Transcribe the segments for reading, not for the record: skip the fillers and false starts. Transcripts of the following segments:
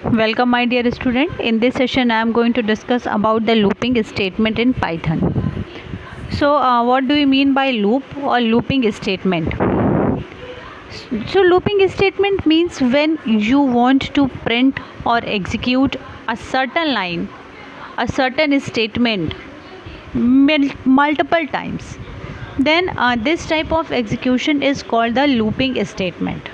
Welcome my dear student. In this session I am going to discuss about the looping statement in Python. So what do you mean by loop or looping statement? So looping statement means when you want to print or execute a certain line, a certain statement multiple times. Then this type of execution is called the looping statement.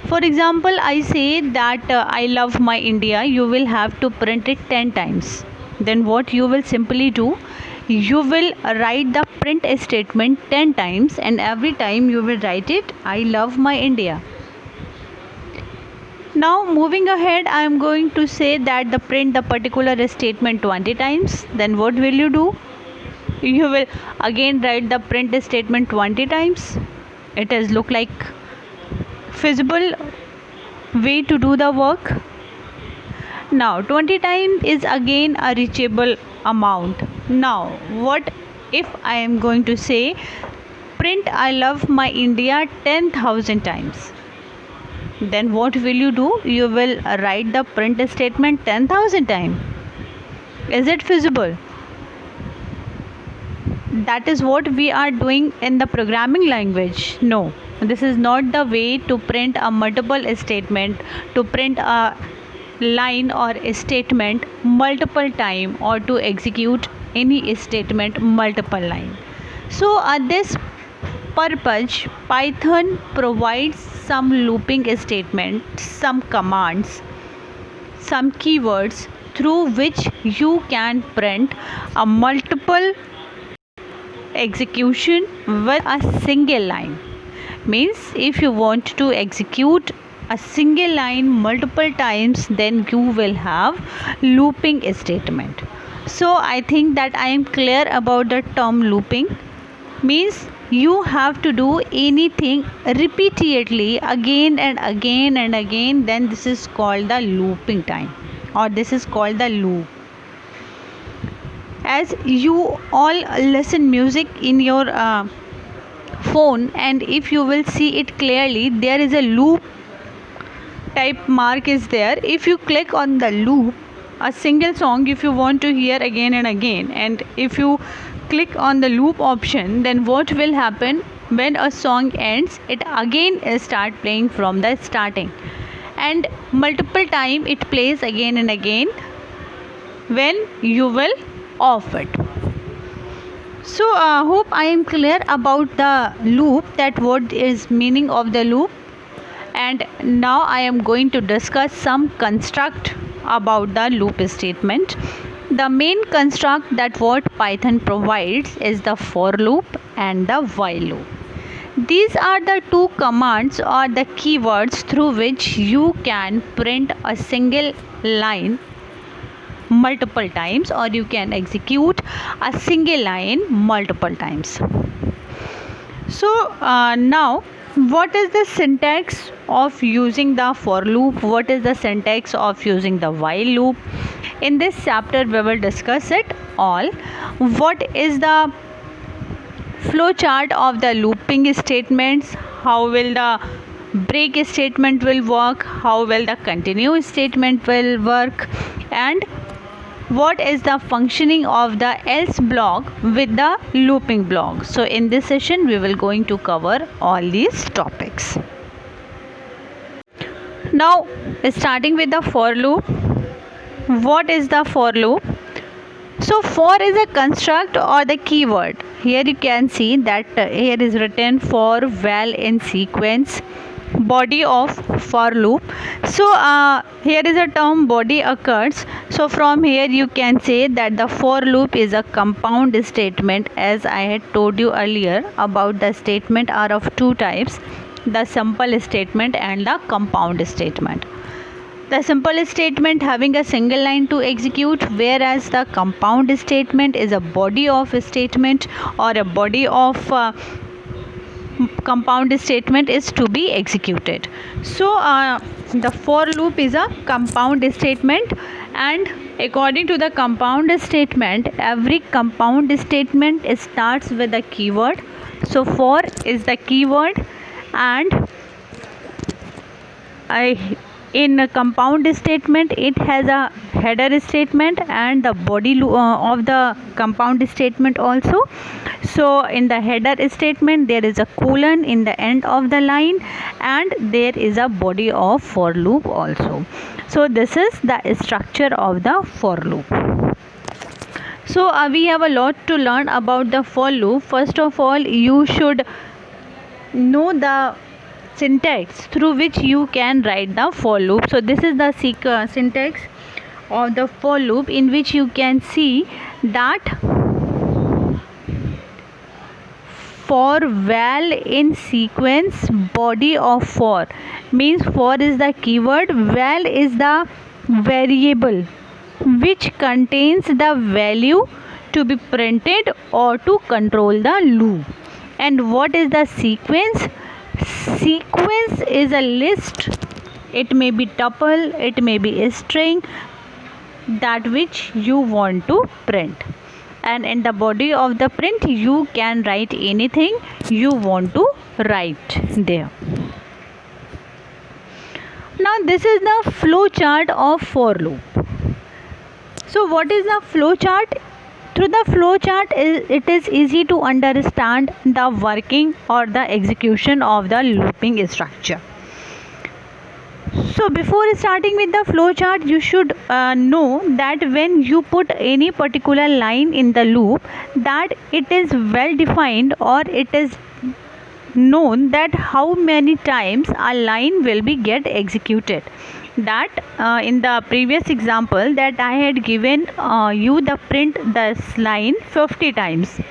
For example, I say that I love my India, you will have to print it 10 times. Then what you will simply do, you will write the print statement 10 times, and every time you will write it, I love my India. Now moving ahead, I am going to say that the print the particular statement 20 times. Then what will you do? You will again write the print statement 20 times. It is look like feasible way to do the work. Now 20 times is again a reachable amount. Now what if I am going to say print I love my India 10,000 times? Then what will you do? You will write the print statement 10,000 times. Is it feasible? That is what we are doing in the programming language. No, this is not the way to print a multiple statement, to print a line or a statement multiple time, or to execute any statement multiple line. So at this purpose, Python provides some looping statements, some commands, some keywords through which you can print a multiple execution with a single line. Means if you want to execute a single line multiple times, then you will have looping statement. So I think that I am clear about the term looping. Means you have to do anything repeatedly again and again and again, then this is called the looping time, or this is called the loop. As you all listen music in your phone, and if you will see it clearly, there is a loop type mark is there. If you click on the loop, a single song if you want to hear again and again, and if you click on the loop option, then what will happen? When a song ends, it again start playing from the starting, and multiple time it plays again and again when you will off it. So hope I am clear about the loop, that what is meaning of the loop. And now I am going to discuss some construct about the loop statement. The main construct that what Python provides is the for loop and the while loop. These are the two commands or the keywords through which you can print a single line multiple times, or you can execute a single line multiple times. So now what is the syntax of using the for loop? What is the syntax of using the while loop? In this chapter we will discuss it all. What is the flow chart of the looping statements? How will the break statement will work? How will the continue statement will work? And what is the functioning of the else block with the looping block? So in this session we will going to cover all these topics. Now starting with the for loop. What is the for loop? So for is a construct or the keyword. Here you can see that here is written for while in sequence, body of for loop. So here is a term body occurs. So from here you can say that the for loop is a compound statement. As I had told you earlier about the statement are of two types, the simple statement and the compound statement. The simple statement having a single line to execute, whereas the compound statement is a body of a statement, or a body of compound statement is to be executed. So the for loop is a compound statement, and according to the compound statement, every compound statement starts with a keyword. So for is the keyword, and In a compound statement, it has a header statement and the body of the compound statement also. So in the header statement there is a colon in the end of the line, and there is a body of for loop also. So this is the structure of the for loop. So we have a lot to learn about the for loop. First of all, you should know the syntax through which you can write the for loop. So this is the syntax of the for loop, in which you can see that for val in sequence body of for means for is the keyword, val is the variable which contains the value to be printed or to control the loop. And what is the sequence? Sequence is a list. It may be tuple, it may be a string, that which you want to print. And in the body of the print you can write anything you want to write there. Now this is the flow chart of for loop. So what is the flow chart? Through the flow chart, it is easy to understand the working or the execution of the looping structure. So before starting with the flow chart, you should know that when you put any particular line in the loop, that it is well defined, or it is known that how many times a line will be get executed. That in the previous example that I had given you the print this line 50 times.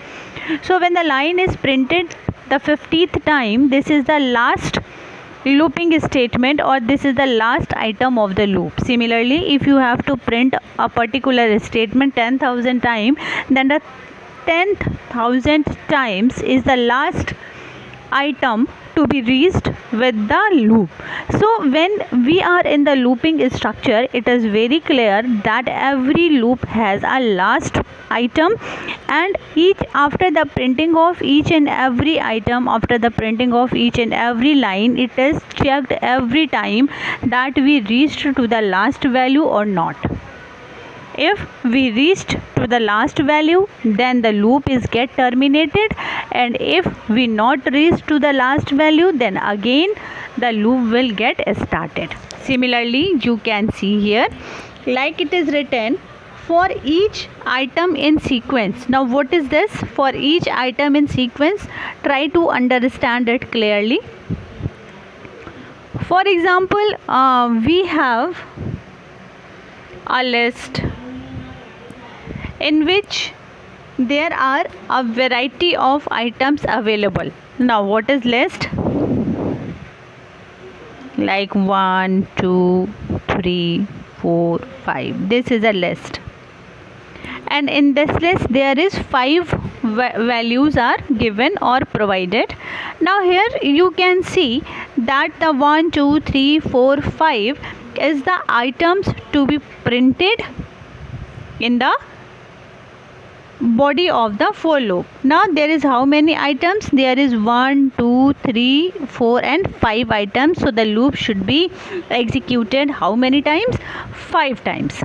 So when the line is printed the 50th time, this is the last looping statement, or this is the last item of the loop. Similarly, if you have to print a particular statement 10,000 times, then the 10,000 times is the last item to be reached with the loop. So when we are in the looping structure, it is very clear that every loop has a last item, and each after the printing of each and every item, after the printing of each and every line, it is checked every time that we reached to the last value or not. If we reached to the last value, then the loop is get terminated, and if we not reached to the last value, then again the loop will get started. Similarly, you can see here like it is written, for each item in sequence. Now what is this? For each item in sequence, try to understand it clearly. For example, we have a list in which there are a variety of items available. Now what is list? Like 1, 2, 3, 4, 5. This is a list, and in this list there is 5 values are given or provided. Now here you can see that the 1, 2, 3, 4, 5 is the items to be printed in the body of the for loop. Now there is how many items? There is 1, 2, 3, 4 and 5 items. So the loop should be executed how many times? 5 times.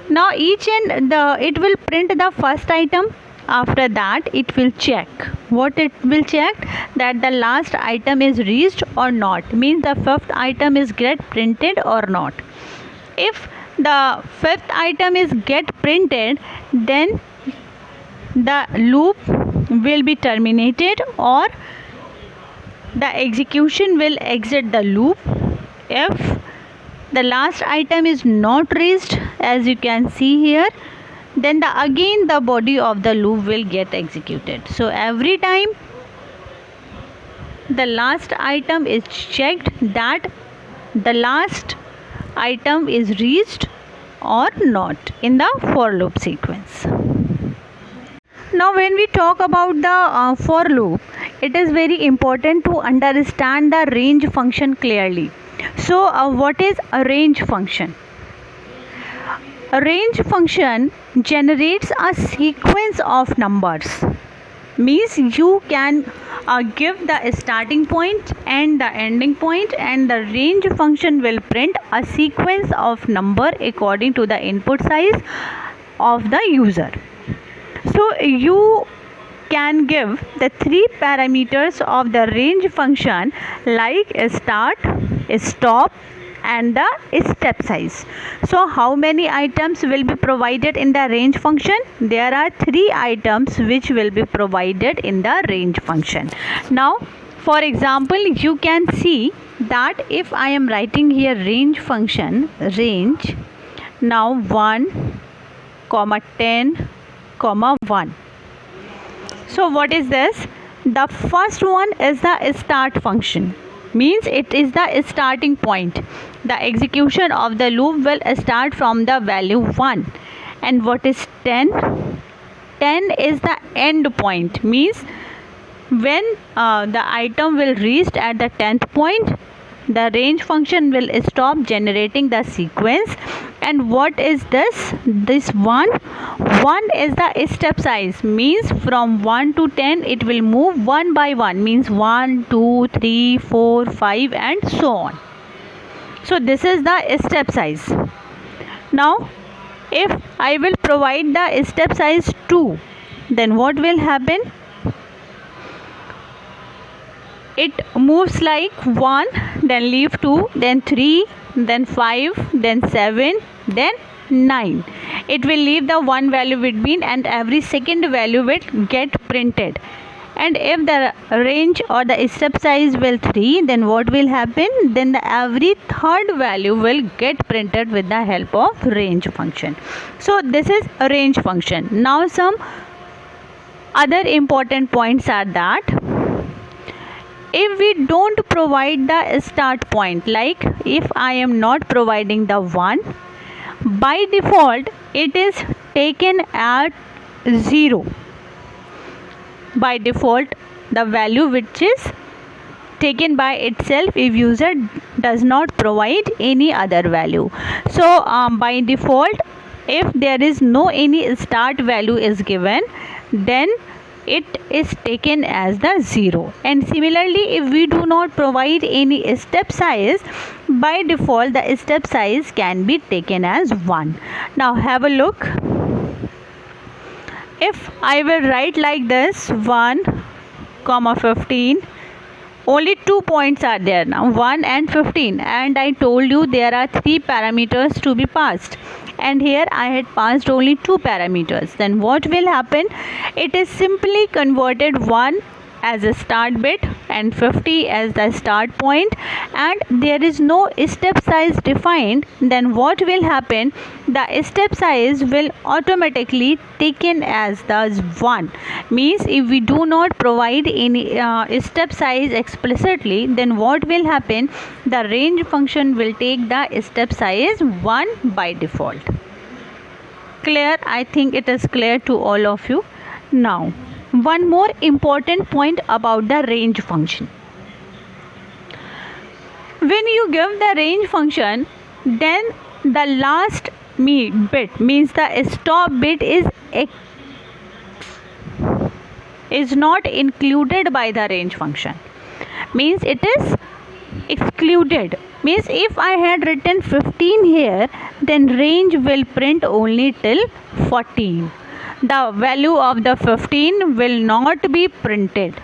Now each and it will print the first item. After that it will check. What it will check? That the last item is reached or not. Means the fifth item is get printed or not. If the fifth item is get printed, then the loop will be terminated, or the execution will exit the loop. If the last item is not reached, as you can see here, then again the body of the loop will get executed. So every time the last item is checked, that the last item is reached or not in the for loop sequence. Now when we talk about the for loop, it is very important to understand the range function clearly. So what is a range function? A range function generates a sequence of numbers. means you can give the starting point and the ending point, and the range function will print a sequence of number according to the input size of the user. So you can give the three parameters of the range function like start, stop, and the step size. So how many items will be provided in the range function? There are three items which will be provided in the range function. Now for example, you can see that if I am writing here range function, range, now 1 comma 10 comma 1. So what is this? The first one is the start function, means it is the starting point. The execution of the loop will start from the value 1. And what is 10? 10 is the end point, means when the item will reach at the 10th point, the range function will stop generating the sequence. And what is this? This 1 is the step size, means from 1 to 10 it will move one by one, means 1 2 3 4 5 and so on. So this is the step size. Now if I will provide the step size 2, then what will happen? It moves like 1, then leave 2, then 3, then 5, then 7, then 9. It will leave the one value between, and every second value will get printed. And if the range or the step size will 3, then what will happen? Then the every third value will get printed with the help of range function. So this is a range function. Now some other important points are that if we don't provide the start point, like if I am not providing the 1, by default it is taken at 0. By default the value which is taken by itself if user does not provide any other value. So by default, if there is no any start value is given, then it is taken as the 0. And similarly, if we do not provide any step size, by default the step size can be taken as 1. Now have a look. If I will write like this 1 comma 15, only 2 points are there now, 1 and 15, and I told you there are 3 parameters to be passed, and here I had passed only 2 parameters. Then what will happen? It is simply converted 1 as a start bit and 50 as the start point, and there is no step size defined. Then what will happen? The step size will automatically taken as the 1. Means if we do not provide any step size explicitly, then what will happen? The range function will take the step size 1 by default. Clear? I think it is clear to all of you. Now one more important point about the range function. When you give the range function, then the last bit, means the stop bit is not included by the range function, means it is excluded. Means if I had written 15 here, then range will print only till 14. The value of the 15 will not be printed.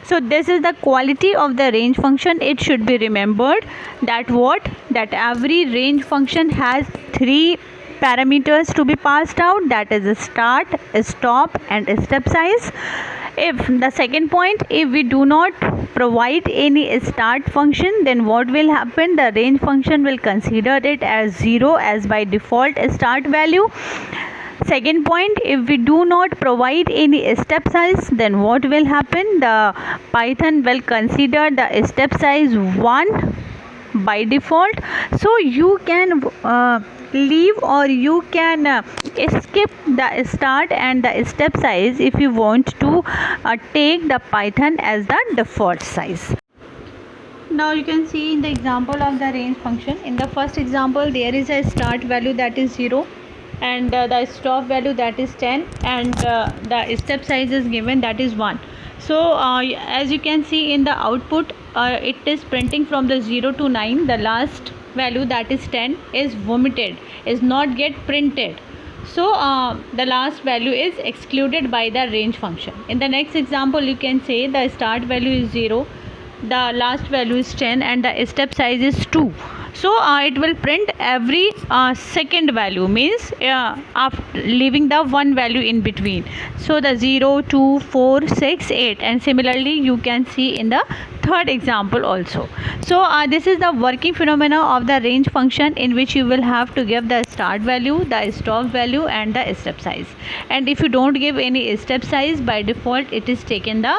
So this is the quality of the range function. It should be remembered that that every range function has 3 parameters to be passed out, that is start, stop and step size. If the second point, if we do not provide any start function, then what will happen? The range function will consider it as 0 as by default start value. Second point, if we do not provide any step size, then what will happen? The Python will consider the step size 1 by default. So you can leave or you can skip the start and the step size if you want to take the Python as the default size. Now you can see in the example of the range function. In the first example, there is a start value that is 0. and the stop value, that is 10, and the step size is given, that is 1. So as you can see in the output, it is printing from the 0 to 9. The last value, that is 10, is vomited, is not get printed. So the last value is excluded by the range function. In the next example, you can say the start value is 0, the last value is 10, and the step size is 2. So it will print every second value, means after leaving the one value in between. So the 0, 2, 4, 6, 8, and similarly you can see in the third example also. So this is the working phenomena of the range function, in which you will have to give the start value, the stop value, and the step size. And if you don't give any step size, by default it is taken the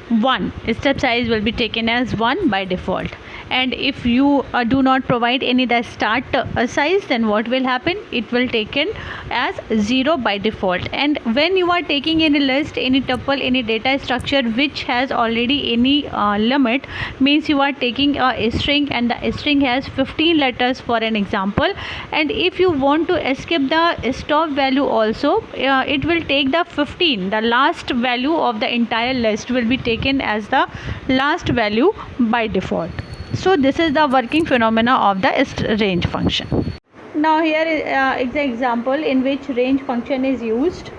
1. Step size will be taken as 1 by default. And if you do not provide any the start size, then what will happen? It will taken as 0 by default. And when you are taking any list, any tuple, any data structure which has already any limit, means you are taking a string and the string has 15 letters for an example, and if you want to escape the stop value also, it will take the 15, the last value of the entire list will be taken as the last value by default. So this is the working phenomena of the range function. Now here is the example in which range function is used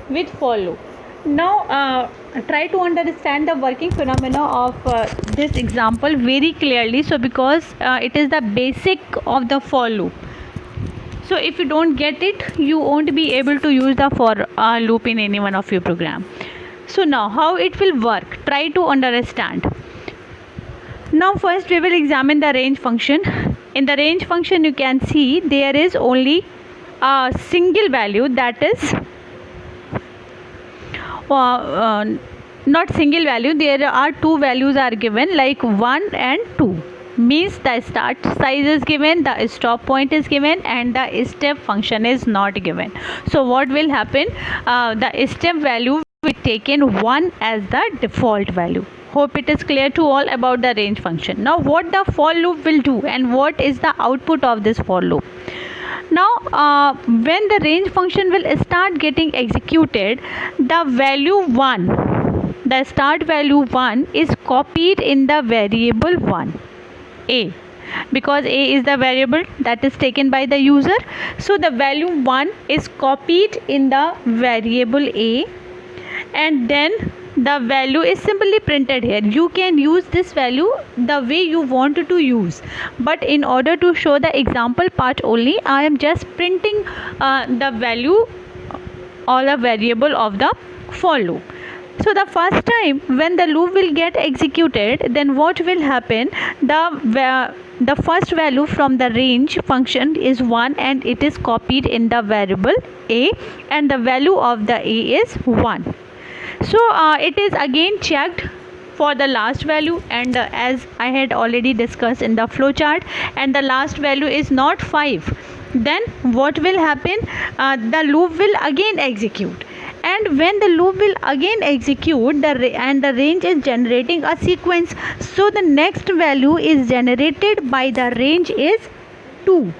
with for loop. Now try to understand the working phenomena of this example very clearly, so because it is the basic of the for loop. So if you don't get it, you won't be able to use the for loop in any one of your program. So now how it will work, try to understand. Now first we will examine the range function. In the range function you can see there is only a single value, that is not single value, there are two values are given, like 1 and 2, means the start size is given, the stop point is given, and the step function is not given. So what will happen, the step value will be taken 1 as the default value. Hope it is clear to all about the range function. Now what the for loop will do and what is the output of this for loop. Now when the range function will start getting executed, the value 1, the start value 1 is copied in the variable 1, a, because a is the variable that is taken by the user. So the value 1 is copied in the variable a, and then the value is simply printed here. You can use this value the way you want to use, but in order to show the example part only, I am just printing the value or the variable of the for loop. So the first time when the loop will get executed, then what will happen, the first value from the range function is 1 and it is copied in the variable a, and the value of the a is 1. So it is again checked for the last value, and as I had already discussed in the flowchart, and the last value is not 5, then what will happen, the loop will again execute, and when the loop will again execute and the range is generating a sequence, so the next value is generated by the range is 2,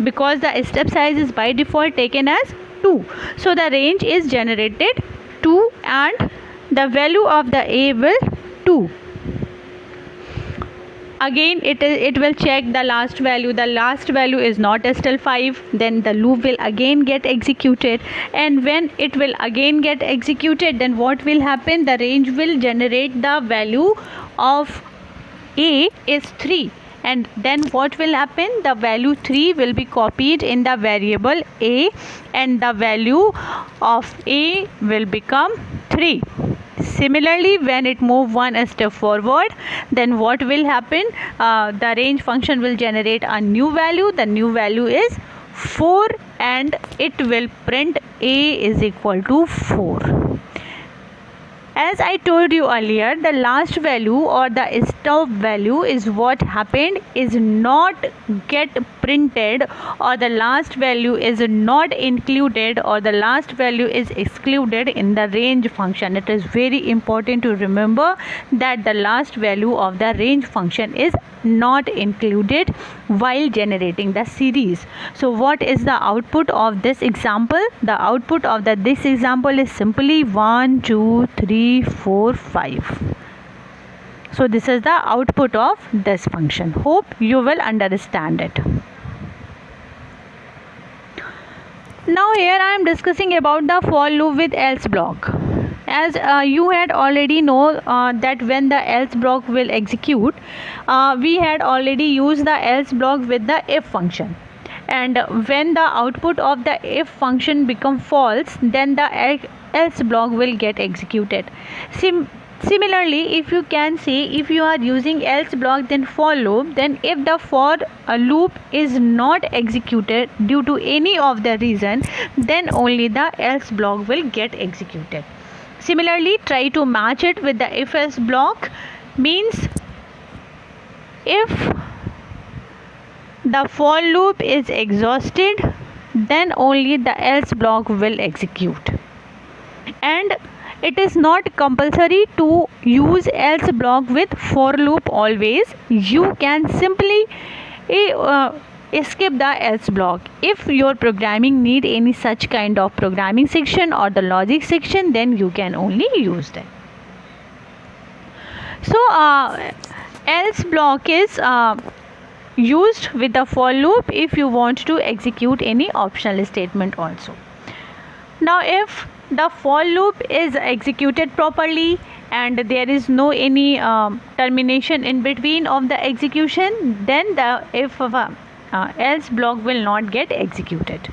because the step size is by default taken as 2. So the range is generated 2 and the value of the a will 2. Again it will check the last value. The last value is not still 5, then the loop will again get executed, and when it will again get executed, then what will happen, the range will generate the value of a is 3, and then what will happen, the value 3 will be copied in the variable a, and the value of a will become 3. Similarly, when it move one step forward, then what will happen, the range function will generate a new value. The new value is 4, and it will print a is equal to 4. As I told you earlier, the last value or the stop value is what happened is not get printed, or the last value is not included, or the last value is excluded in the range function. It is very important to remember that the last value of the range function is not included while generating the series. So what is the output of this example? The output of this example is simply 1 2 3 4 5. So this is the output of this function. Hope you will understand it. Now here I am discussing about the for loop with else block. As you had already know that when the else block will execute, we had already used the else block with the if function. And when the output of the if function become false, then the else block will get executed. Similarly, if you can say, if you are using else block then for loop, then if the for loop is not executed due to any of the reason, then only the else block will get executed. Similarly, try to match it with the if else block. Means if the for loop is exhausted, then only the else block will execute. And it is not compulsory to use else block with for loop always. You can simply skip the else block. If your programming need any such kind of programming section or the logic section, then you can only use them. So else block is used with the for loop if you want to execute any optional statement also. Now if the for loop is executed properly and there is no any termination in between of the execution, then the if else block will not get executed.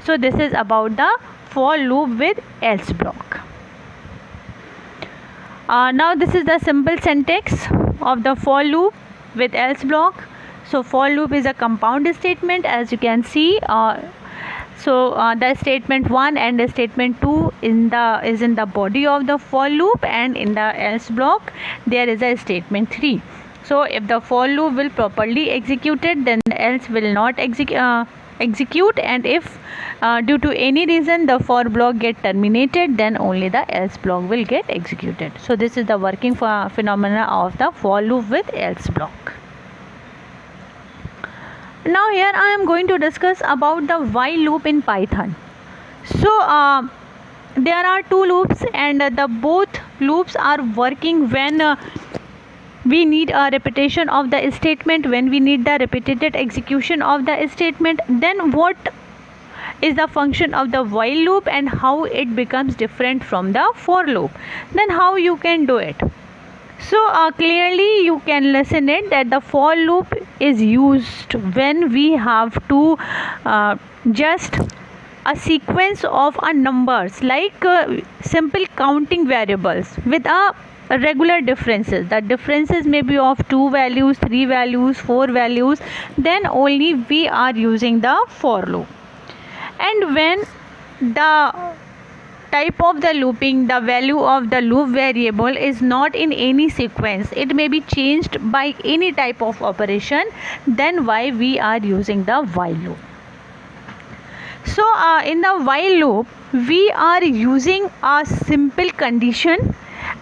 So this is about the for loop with else block. Now this is the simple syntax of the for loop with else block. So for loop is a compound statement, as you can see. The statement 1 and the statement 2 is in the body of the for loop, and in the else block there is a statement 3. So if the for loop will properly executed, then the else will not execute, and if due to any reason the for block get terminated, then only the else block will get executed. So this is the working phenomena of the for loop with else block. Now here I am going to discuss about the while loop in Python. So there are two loops, and the both loops are working when we need a repetition of the statement, when we need the repeated execution of the statement. Then what is the function of the while loop and how it becomes different from the for loop? Then how you can do it? So clearly you can listen it that the for loop is used when we have to just a sequence of numbers, like simple counting variables with a regular differences. The differences may be of 2 values, 3 values, 4 values. Then only we are using the for loop. And when the type of the looping, the value of the loop variable is not in any sequence, it may be changed by any type of operation, then why we are using the while loop. So in the while loop we are using a simple condition,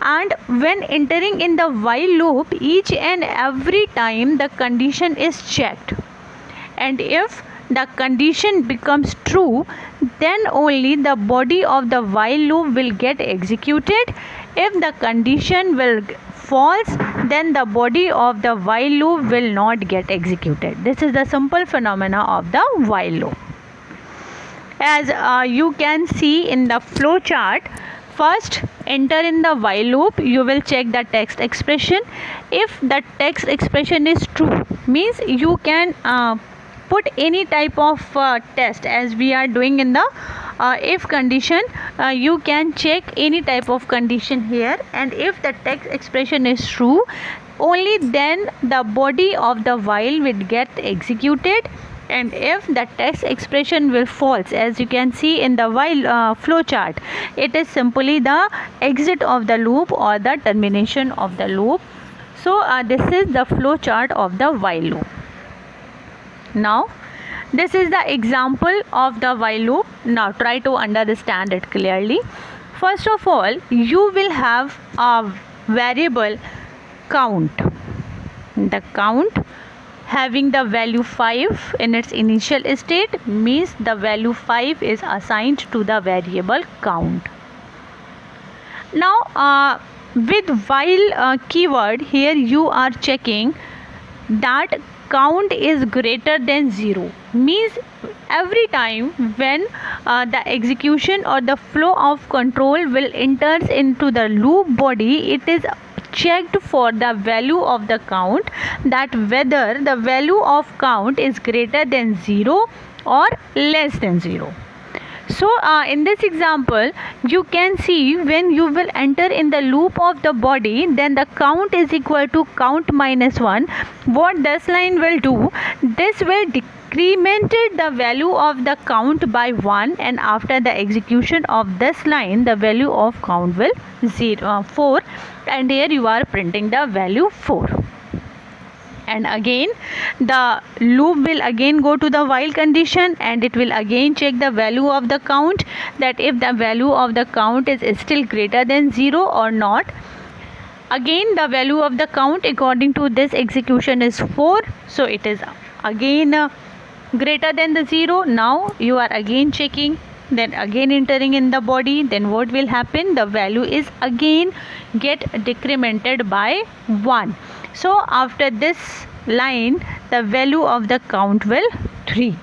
and when entering in the while loop, each and every time the condition is checked, and if the condition becomes true, then only the body of the while loop will get executed. If the condition will false, then the body of the while loop will not get executed. This is the simple phenomena of the while loop. As you can see in the flow chart, first enter in the while loop, you will check the text expression. If the text expression is true, means you can put any type of test, as we are doing in the if condition. You can check any type of condition here, and if the text expression is true, only then the body of the while will get executed. And if the text expression will false, as you can see in the while flow chart, it is simply the exit of the loop or the termination of the loop. So this is the flow chart of the while loop. Now This is the example of the while loop. Now try to understand it clearly. First of all, you will have a variable count. The count having the value 5 in its initial state means the value 5 is assigned to the variable count. Now with while keyword, here you are checking that count is greater than 0, means every time when the execution or the flow of control will enters into the loop body, it is checked for the value of the count, that whether the value of count is greater than 0 or less than 0. So in this example, you can see when you will enter in the loop of the body, then the count is equal to count minus 1. What this line will do, this will decremented the value of the count by 1, and after the execution of this line, the value of count will 4, and here you are printing the value 4. And again the loop will again go to the while condition, and it will again check the value of the count, that if the value of the count is still greater than 0 or not. Again the value of the count according to this execution is 4, so it is again greater than the 0. Now you are again checking, then again entering in the body, then what will happen, the value is again get decremented by 1. So after this line, the value of the count will 3.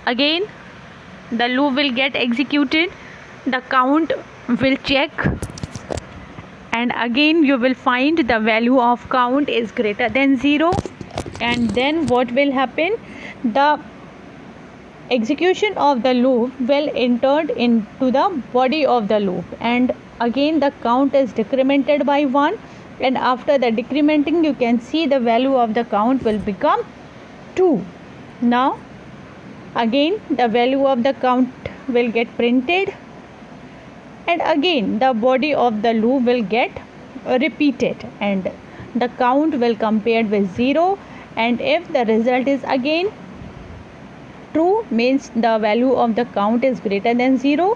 Again the loop will get executed, the count will check, and again you will find the value of count is greater than 0. And then what will happen, the execution of the loop will entered into the body of the loop, and again the count is decremented by 1, and after the decrementing you can see the value of the count will become 2. Now again the value of the count will get printed, and again the body of the loop will get repeated, and the count will compared with 0, and if the result is again true, means the value of the count is greater than 0,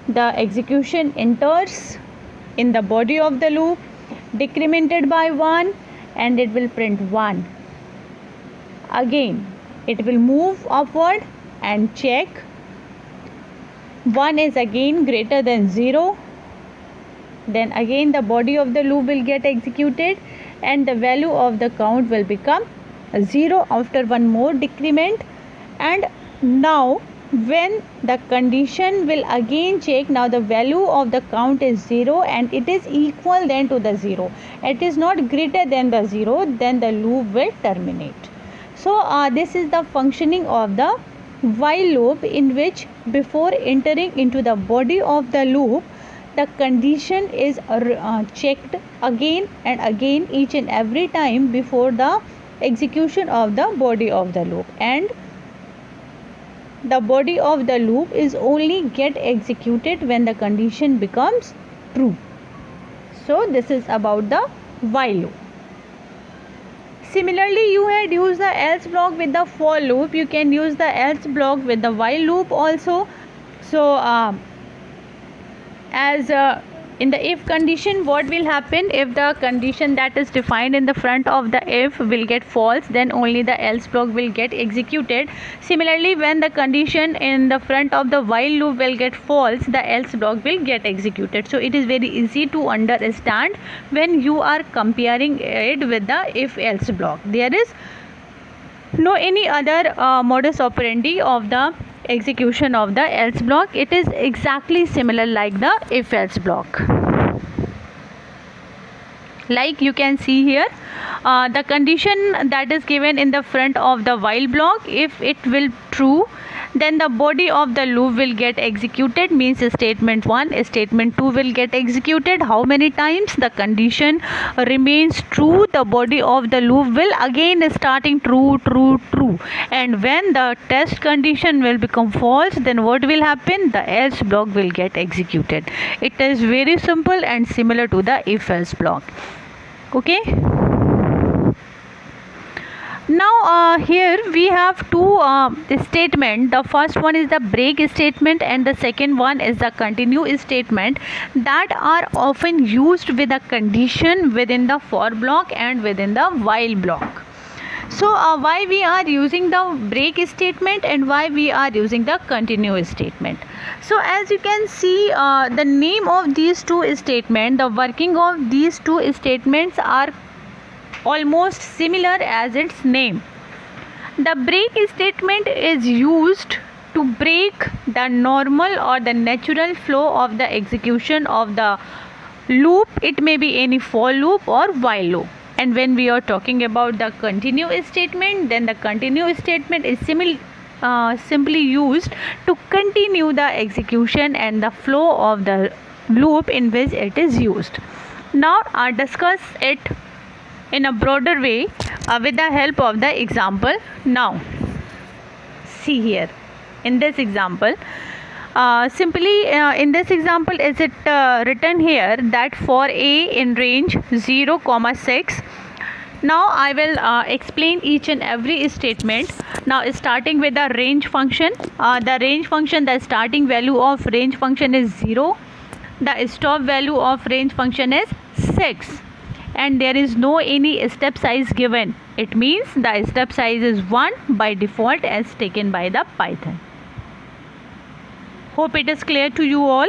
the execution enters in the body of the loop, decremented by 1, and it will print 1. Again it will move upward and check, 1 is again greater than 0, then again the body of the loop will get executed, and the value of the count will become 0 after one more decrement. And now when the condition will again check, now the value of the count is 0 and it is equal then to the 0, it is not greater than the 0, then the loop will terminate. So this is the functioning of the while loop, in which before entering into the body of the loop, the condition is checked again and again each and every time before the execution of the body of the loop, and the body of the loop is only get executed when the condition becomes true. So this is about the while loop. Similarly, you had used the else block with the for loop, you can use the else block with the while loop also. So as in the if condition, what will happen, if the condition that is defined in the front of the if will get false, then only the else block will get executed. Similarly, when the condition in the front of the while loop will get false, the else block will get executed. So it is very easy to understand when you are comparing it with the if else block. There is no any other modus operandi of the execution of the else block. It is exactly similar like the if else block. Like you can see here, the condition that is given in the front of the while block, if it will true, then the body of the loop will get executed, means statement 1, statement 2 will get executed. How many times the condition remains true, the body of the loop will again starting true, true, true, and when the test condition will become false, then what will happen, the else block will get executed. It is very simple and similar to the if else block. Okay. Now here we have two statement. The first one is the break statement and the second one is the continue statement, that are often used with a condition within the for block and within the while block. So why we are using the break statement and why we are using the continue statement? So as you can see, the name of these two statements, the working of these two statements are almost similar as its name. The break statement is used to break the normal or the natural flow of the execution of the loop. It may be any for loop or while loop. And when we are talking about the continue statement, then the continue statement is simply used to continue the execution and the flow of the loop in which it is used. Now I'll discuss it in a broader way with the help of the example. Now see here in this example, simply in this example is it written here that for a in range 0, 6. Now I will explain each and every statement. Now starting with the range function, the starting value of range function is 0, the stop value of range function is 6, and there is no any step size given. It means the step size is 1 by default as taken by the Python. Hope it is clear to you all.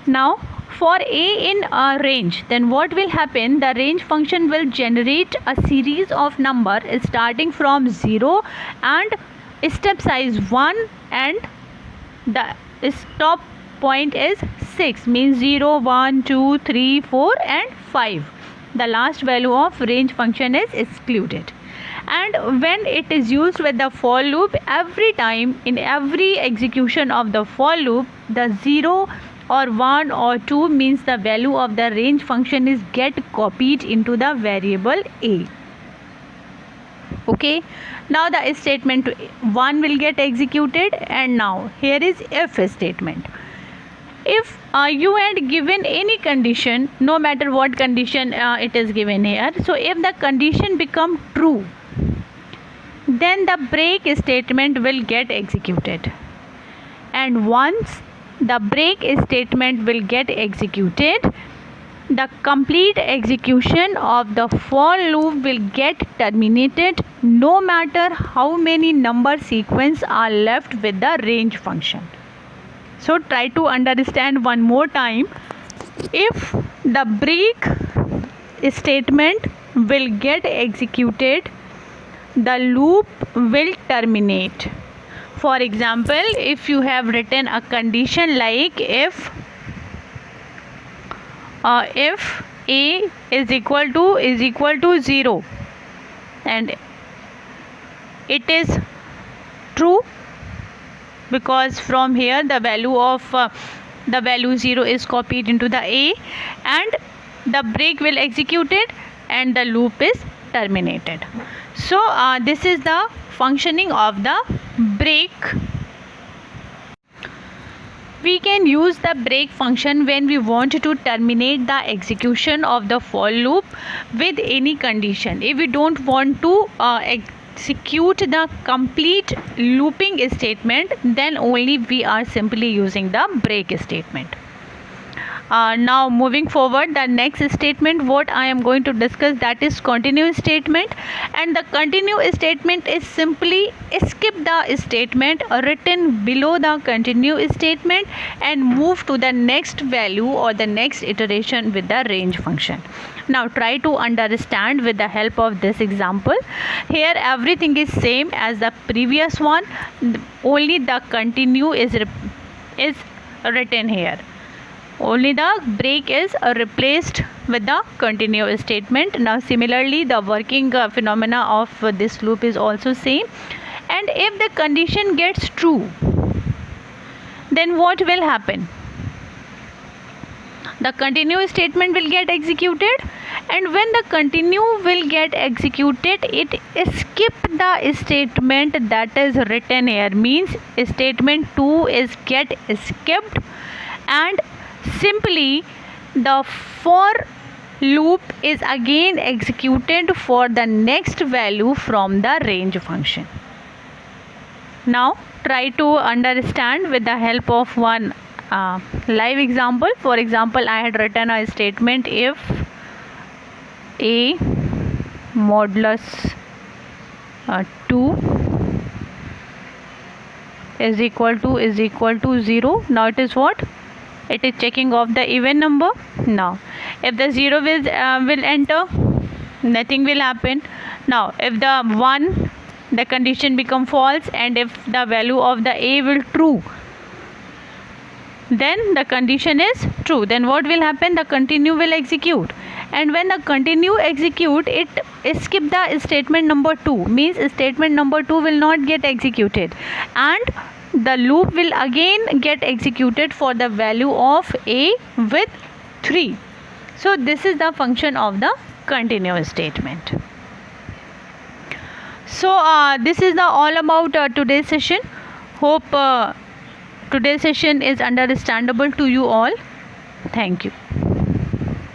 Now for a in a range, then what will happen? The range function will generate a series of number starting from 0 and step size 1, and the stop point is 6, means 0, 1, 2, 3, 4 and 5. The last value of range function is excluded. And when it is used with the for loop, every time in every execution of the for loop, the 0 or 1 or 2 means the value of the range function is get copied into the variable a. Okay, now the statement 1 will get executed, and now here is if statement. If you had given any condition, no matter what condition it is given here, so if the condition become true, then the break statement will get executed, and once the break statement will get executed, the complete execution of the for loop will get terminated, no matter how many number sequence are left with the range function. So try to understand one more time. If the break statement will get executed, the loop will terminate. For example, if you have written a condition like if a is equal to 0 and it is true, because from here the value 0 is copied into the a, and the break will execute it and the loop is terminated. So this is the functioning of the break. We can use the break function when we want to terminate the execution of the for loop with any condition. If we don't want to execute the complete looping statement, then only we are simply using the break statement. Now moving forward, the next statement what I am going to discuss, that is continue statement. And the continue statement is simply skip the statement written below the continue statement and move to the next value or the next iteration with the range function. Now try to understand with the help of this example. Here everything is same as the previous one, only the continue is written here. Only the break is replaced with the continue statement. Now similarly the working phenomena of this loop is also same. And if the condition gets true, then what will happen? The continue statement will get executed, and when the continue will get executed, it skip the statement that is written here, means statement 2 is get skipped, and simply the for loop is again executed for the next value from the range function. Now try to understand with the help of one live example. For example, I had written a statement: if a modulus 2 is equal to 0. Now it is what? It is checking off the even number. Now if the 0 will enter, nothing will happen. Now if the 1, the condition become false, and if the value of the a will true, then the condition is true. Then what will happen? The continue will execute, and when the continue execute, it skip the statement number 2, means statement number 2 will not get executed, and the loop will again get executed for the value of a with 3. So this is the function of the continue statement. So this is the all about today's session. Hope today's session is understandable to you all. Thank you.